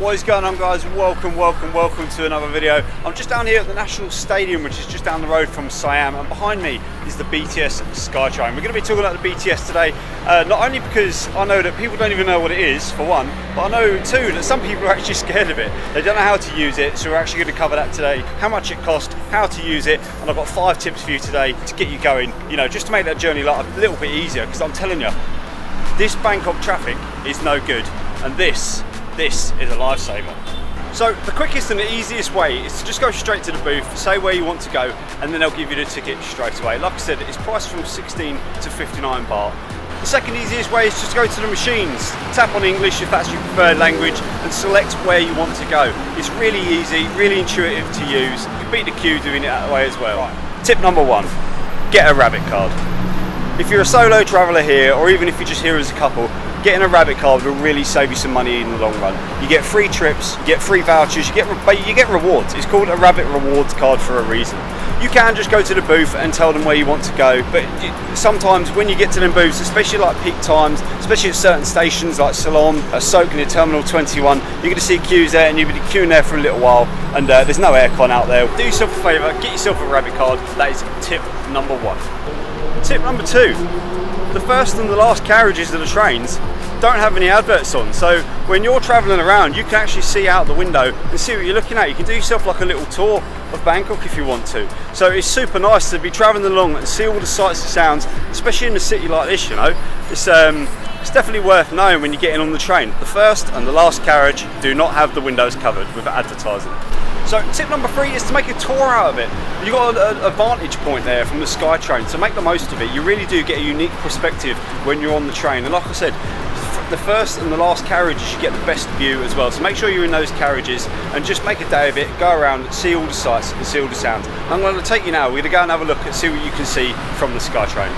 What is going on, guys? Welcome to another video. I'm just down here at the National Stadium, which is just down the road from Siam, and behind me is the BTS Skytrain. We're going to be talking about the BTS today, not only because I know that people don't even know what it is, for one, but I know too that some people are actually scared of it. They don't know how to use it, so we're actually going to cover that today. How much it costs, how to use it, and I've got 5 tips for you today to get you going, you know, just to make that journey like a little bit easier, because I'm telling you, this Bangkok traffic is no good, and this is a lifesaver. So the quickest and the easiest way is to just go straight to the booth, say where you want to go, and then they'll give you the ticket straight away. Like I said, it's priced from 16 to 59 baht. The second easiest way is just go to the machines, tap on English if that's your preferred language, and select where you want to go. It's really easy, really intuitive to use. You can beat the queue doing it that way as well. Right. Tip number 1, get a rabbit card. If you're a solo traveller here, or even if you're just here as a couple, getting a rabbit card will really save you some money in the long run. You get free trips, you get free vouchers, you get rewards. It's called a rabbit rewards card for a reason. You can just go to the booth and tell them where you want to go, but sometimes when you get to them booths, especially like peak times, especially at certain stations like Ceylon, Soak near Terminal 21, you're going to see queues there and you'll be queuing there for a little while, and there's no aircon out there. Do yourself a favour, get yourself a rabbit card. That is tip number 1. Tip number 2. The first and the last carriages of the trains don't have any adverts on, so when you're travelling around you can actually see out the window and see what you're looking at. You can do yourself like a little tour of Bangkok if you want to. So it's super nice to be travelling along and see all the sights and sounds, especially in a city like this, you know. It's definitely worth knowing when you're getting on the train. The first and the last carriage do not have the windows covered with advertising. So tip number 3 is to make a tour out of it. You've got a vantage point there from the Skytrain, so make the most of it. You really do get a unique perspective when you're on the train, and like I said, the first and the last carriages you get the best view as well, so make sure you're in those carriages and just make a day of it. Go around, see all the sights and see all the sounds. I'm going to take you now, we're going to go and have a look and see what you can see from the Skytrain.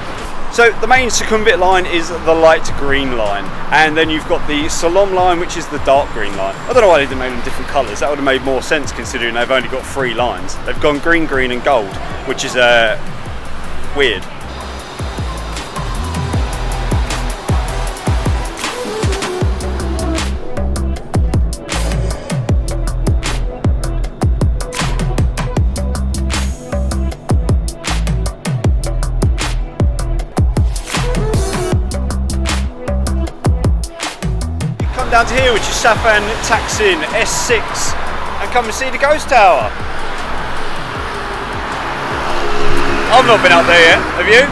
So the main circumvit line is the light green line, and then you've got the Salom line, which is the dark green line. I don't know why they didn't make them different colours. That would have made more sense considering they've only got 3 lines. They've gone green, green and gold, which is weird. Down to here, which is Safan Taksin S6, and come and see the ghost tower. I've not been up there yet, have you?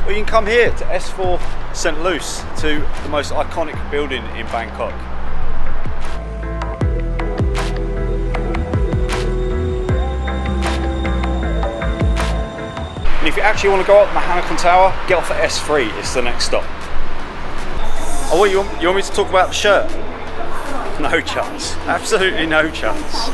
Well, you can come here to S4 St. Luce, to the most iconic building in Bangkok. And if you actually want to go up Mahanakan Tower, get off at S3, it's the next stop. Oh, what, you want me to talk about the shirt? No chance, absolutely no chance.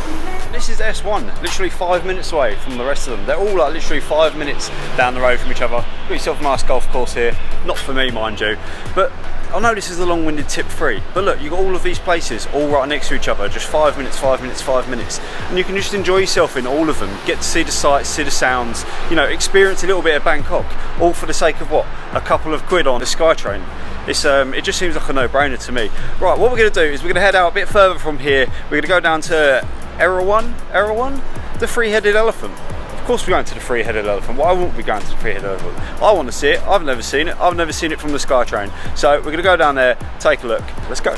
This is S1, literally 5 minutes away from the rest of them. They're all like literally 5 minutes down the road from each other. Got yourself a nice golf course here, not for me mind you, but I know this is a long-winded tip 3, but look, you've got all of these places all right next to each other, just 5 minutes, 5 minutes, 5 minutes, and you can just enjoy yourself in all of them, get to see the sights, see the sounds, you know, experience a little bit of Bangkok, all for the sake of what? A couple of quid on the Skytrain. It just seems like a no-brainer to me. Right, what we're going to do is we're going to head out a bit further from here. We're going to go down to Erawan, the three-headed elephant. Of course we're going to the three-headed elephant. Why wouldn't we go into the three-headed elephant? I want to see it. I've never seen it. I've never seen it from the Skytrain. So we're going to go down there, take a look. Let's go.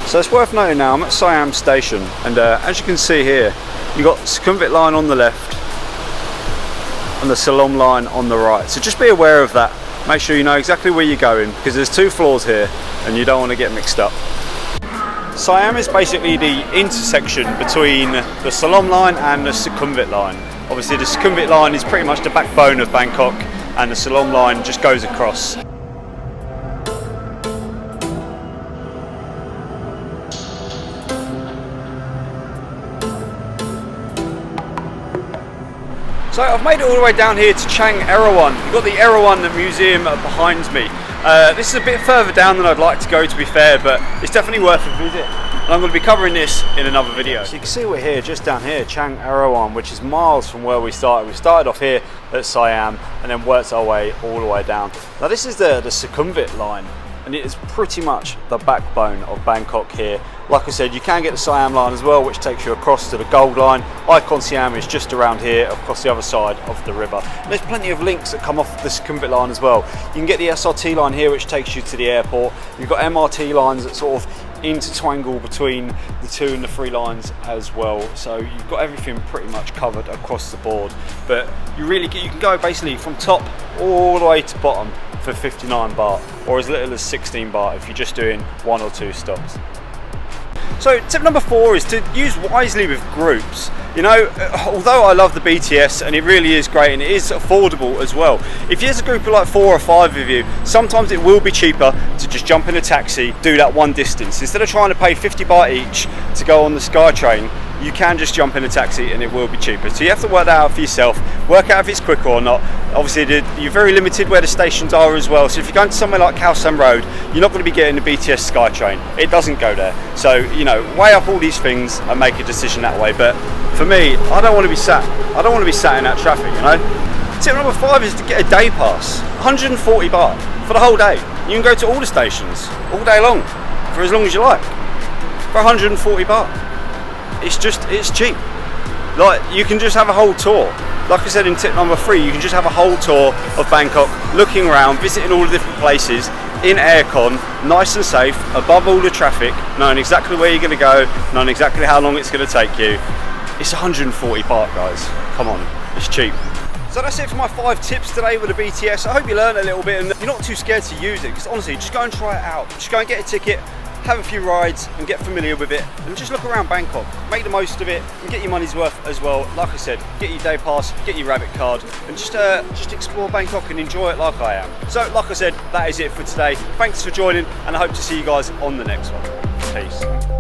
So it's worth noting now, I'm at Siam Station, and as you can see here, you've got Circumvit line on the left and the Salom line on the right. So just be aware of that. Make sure you know exactly where you're going, because there's 2 floors here and you don't want to get mixed up. Siam is basically the intersection between the Salom line and the Circumvit line. Obviously the Circumvit line is pretty much the backbone of Bangkok, and the Salom line just goes across. So I've made it all the way down here to Chang Erawan. You've got the Erawan Museum behind me. This is a bit further down than I'd like to go, to be fair, but it's definitely worth a visit. And I'm going to be covering this in another video. So you can see we're here, just down here, Chang Erawan, which is miles from where we started. We started off here, at Siam and then worked our way all the way down. Now this is the Sukhumvit line, and it is pretty much the backbone of Bangkok here. Like I said, you can get the Siam line as well, which takes you across to the Gold Line. Icon Siam is just around here, across the other side of the river. And there's plenty of links that come off the Sukhumvit line as well. You can get the SRT line here, which takes you to the airport. You've got MRT lines that sort of intertwingle between the 2 and the 3 lines as well. So you've got everything pretty much covered across the board. But you can go basically from top all the way to bottom for 59 baht, or as little as 16 baht if you're just doing 1 or 2 stops. So tip number 4 is to use wisely with groups. You know, although I love the BTS and it really is great and it is affordable as well, if there's a group of like 4 or 5 of you, sometimes it will be cheaper to just jump in a taxi, do that one distance. Instead of trying to pay 50 baht each to go on the Skytrain, you can just jump in a taxi and it will be cheaper. So you have to work that out for yourself, work out if it's quicker or not. Obviously you're very limited where the stations are as well, so if you're going to somewhere like Khao San Road, you're not going to be getting the BTS Skytrain. It doesn't go there. So, you know, weigh up all these things and make a decision that way. But for me, I don't want to be sat in that traffic, you know. Tip number 5 is to get a day pass, 140 baht for the whole day. You can go to all the stations all day long for as long as you like for 140 baht. It's cheap. Like, you can just have a whole tour. Like I said in tip number 3, you can just have a whole tour of Bangkok, looking around, visiting all the different places in aircon, nice and safe, above all the traffic, knowing exactly where you're going to go, knowing exactly how long it's going to take you. It's 140 baht, guys. Come on, it's cheap. So that's it for my 5 tips today with the BTS. I hope you learned a little bit and you're not too scared to use it, because honestly, just go and try it out. Just go and get a ticket, have a few rides and get familiar with it, and just look around Bangkok, make the most of it and get your money's worth as well. Like I said, get your day pass, get your rabbit card, and just explore Bangkok and enjoy it like I am. So like I said, that is it for today. Thanks for joining, and I hope to see you guys on the next one. Peace.